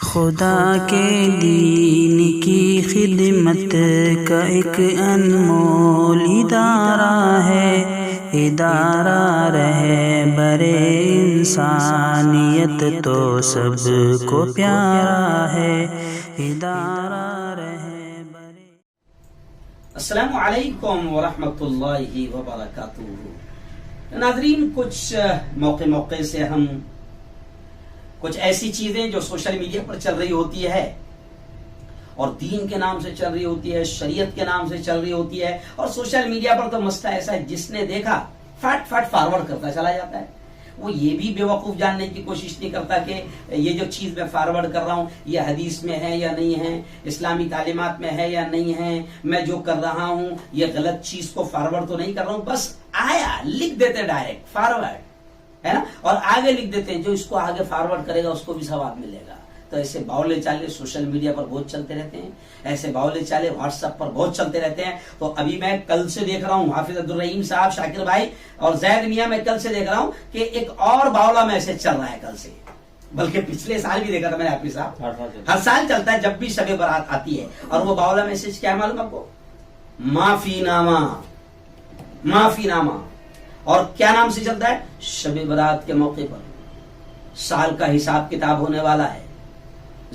خدا کے دین کی خدمت کا ایک انمول ادارہ ہے، ادارہ رہے برے انسانیت تو سب کو پیارا ہے، ادارہ رہے برے۔ السلام علیکم ورحمۃ اللہ وبرکاتہ۔ ناظرین، کچھ موقع سے ہم کچھ ایسی چیزیں جو سوشل میڈیا پر چل رہی ہوتی ہے اور دین کے نام سے چل رہی ہوتی ہے، شریعت کے نام سے چل رہی ہوتی ہے، اور سوشل میڈیا پر تو مسئلہ ایسا ہے جس نے دیکھا فٹ فارورڈ کرتا چلا جاتا ہے۔ وہ یہ بھی بے وقوف جاننے کی کوشش نہیں کرتا کہ یہ جو چیز میں فارورڈ کر رہا ہوں یہ حدیث میں ہے یا نہیں ہے، اسلامی تعلیمات میں ہے یا نہیں ہے، میں جو کر رہا ہوں یہ غلط چیز کو فارورڈ تو نہیں کر رہا ہوں، بس آیا لکھ دیتے ڈائریکٹ فارورڈ، ہے نا، اور آگے لکھ دیتے ہیں جو اس کو آگے فارورڈ کرے گا اس کو بھی ثواب ملے گا۔ تو ایسے باولے چالے سوشل میڈیا پر بہت چلتے رہتے ہیں، ایسے باولے چالے واٹس ایپ پر بہت چلتے رہتے ہیں۔ تو ابھی میں کل سے دیکھ رہا ہوں حافظ عبدالرحیم صاحب، شاکر بھائی اور زید میاں، میں کل سے دیکھ رہا ہوں کہ ایک اور باولا میسج چل رہا ہے کل سے، بلکہ پچھلے سال بھی دیکھا تھا میں نے حافظ صاحب، ہر سال چلتا ہے جب بھی شب برات آتی ہے۔ اور وہ باولا میسج کیا ہے معلوم آپ کو؟ معافی نامہ، معافی نامہ۔ اور کیا نام سے چلتا ہے؟ شب برات کے موقع پر سال کا حساب کتاب ہونے والا ہے،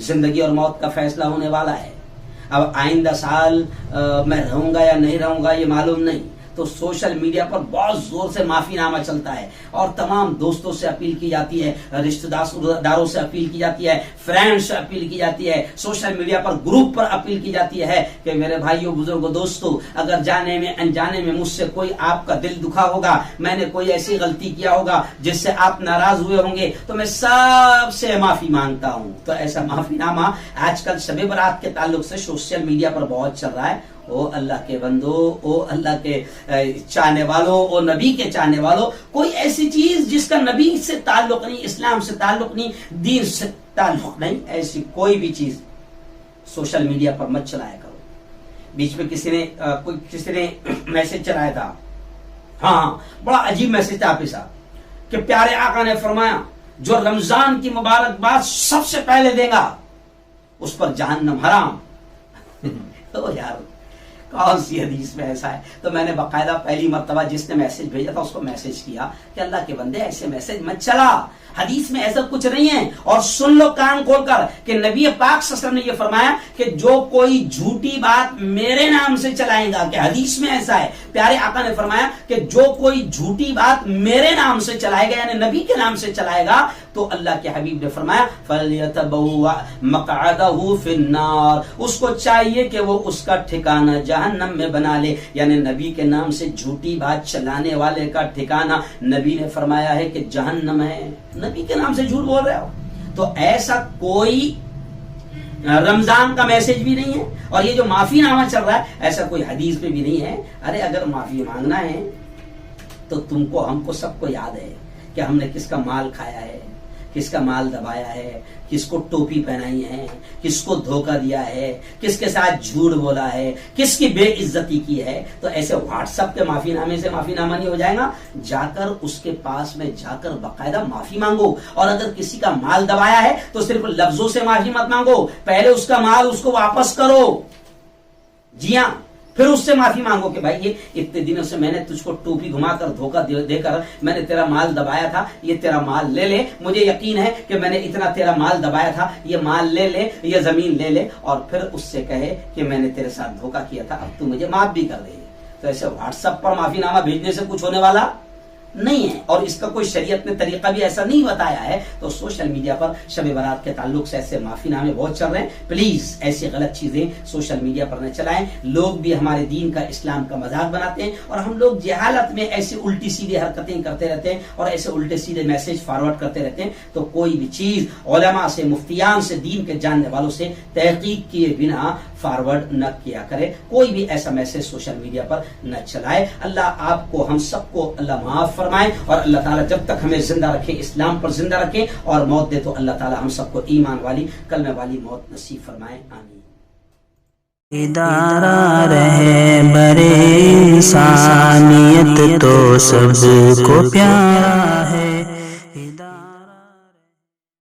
زندگی اور موت کا فیصلہ ہونے والا ہے۔ اب آئندہ سال میں رہوں گا یا نہیں رہوں گا یہ معلوم نہیں، تو سوشل میڈیا پر بہت زور سے معافی نامہ چلتا ہے، اور تمام دوستوں سے اپیل کی جاتی ہے، رشتہ داروں سے اپیل کی جاتی ہے، فرینڈ سے اپیل کی جاتی ہے، سوشل میڈیا پر گروپ پر اپیل کی جاتی ہے کہ میرے بھائیوں بزرگوں دوستوں، اگر جانے میں انجانے میں مجھ سے کوئی آپ کا دل دکھا ہوگا، میں نے کوئی ایسی غلطی کیا ہوگا جس سے آپ ناراض ہوئے ہوں گے، تو میں سب سے معافی مانگتا ہوں۔ تو ایسا معافی نامہ آج کل شب برات کے تعلق سے سوشل میڈیا پر بہت چل رہا ہے۔ او اللہ کے بندو، او اللہ کے چاہنے والوں، او نبی کے چاہنے والوں، کوئی ایسی چیز جس کا نبی سے تعلق نہیں، اسلام سے تعلق نہیں، دین سے تعلق نہیں، ایسی کوئی بھی چیز سوشل میڈیا پر مت چلایا کرو۔ بیچ میں کسی نے میسج چلایا تھا، ہاں بڑا عجیب میسج تھا آپ صاحب، کہ پیارے آقا نے فرمایا جو رمضان کی مبارکباد سب سے پہلے دے گا اس پر جہنم حرام۔ تو یار کون سی حدیث میں ایسا ہے؟ تو میں نے باقاعدہ پہلی مرتبہ جس نے میسج بھیجا تھا اس کو میسج کیا کہ اللہ کے بندے ایسے میسج مت چلا، حدیث میں ایسا کچھ نہیں ہے، اور سن لو کان کھول کر کہ نبی پاک صلی اللہ علیہ وسلم نے یہ فرمایا کہ جو کوئی جھوٹی بات میرے نام سے چلائے گا، کہ حدیث میں ایسا ہے، پیارے آقا نے فرمایا کہ جو کوئی جھوٹی بات میرے نام سے چلائے گا، یعنی نبی کے نام سے چلائے گا، تو اللہ کے حبیب نے فرمایا فَلْيَتَبَوَّأْ مَقْعَدَهُ فِي النَّارِ، اس کو چاہیے کہ وہ اس کا ٹھکانہ جہنم میں بنا لے، یعنی نبی کے نام سے جھوٹی بات چلانے والے کا ٹھکانہ نبی نے فرمایا ہے کہ جہنم ہے۔ نبی کے نام سے جھوٹ بول رہے ہو، تو ایسا کوئی رمضان کا میسج بھی نہیں ہے، اور یہ جو معافی نامہ چل رہا ہے ایسا کوئی حدیث میں بھی نہیں ہے۔ ارے اگر معافی مانگنا ہے تو تم کو، ہم کو سب کو یاد ہے کہ ہم نے کس کا مال کھایا ہے، کس کا مال دبایا ہے، کس کو ٹوپی پہنائی ہے، کس کو دھوکہ دیا ہے، کس کے ساتھ جھوٹ بولا ہے، کس کی بے عزتی کی ہے۔ تو ایسے واٹس ایپ کے معافی نامے سے معافی نامہ نہیں ہو جائے گا، جا کر اس کے پاس میں جا کر باقاعدہ معافی مانگو، اور اگر کسی کا مال دبایا ہے تو صرف لفظوں سے معافی مت مانگو، پہلے اس کا مال اس کو واپس کرو، جی ہاں، پھر اس سے معافی مانگو کہ بھائی یہ اتنے دنوں سے میں نے تجھ کو ٹوپی گھما کر دھوکہ دے کر میں نے تیرا مال دبایا تھا، یہ تیرا مال لے لے، مجھے یقین ہے کہ میں نے اتنا تیرا مال دبایا تھا، یہ مال لے لے، یہ زمین لے لے، اور پھر اس سے کہے کہ میں نے تیرے ساتھ دھوکہ کیا تھا، اب تو مجھے معاف بھی کر دے۔ تو ایسے واٹس ایپ پر معافی نامہ بھیجنے سے کچھ ہونے والا نہیں ہے، اور اس کا کوئی شریعت نے طریقہ بھی ایسا نہیں بتایا ہے۔ تو سوشل میڈیا پر شب برات کے تعلق سے ایسے معافی نامے بہت چل رہے ہیں، پلیز ایسی غلط چیزیں سوشل میڈیا پر نہ چلائیں۔ لوگ بھی ہمارے دین کا، اسلام کا مذاق بناتے ہیں، اور ہم لوگ جہالت میں ایسی الٹی سیدھی حرکتیں کرتے رہتے ہیں اور ایسے الٹے سیدھے میسج فارورڈ کرتے رہتے ہیں۔ تو کوئی بھی چیز علماء سے، مفتیان سے، دین کے جاننے والوں سے تحقیق کیے بنا فارورڈ نہ کیا کرے، کوئی بھی ایسا میسج سوشل میڈیا پر نہ چلائے۔ اللہ آپ کو، ہم سب کو اللہ معاف فرمائے، اور اللہ تعالیٰ جب تک ہمیں زندہ رکھے، اسلام پر زندہ رکھے، اور موت دے تو اللہ تعالیٰ ہم سب کو ایمان والی، کلمہ والی موت نصیب فرمائے، آمین۔ ادارہ رہے برے انسانیت تو سب کو پیارا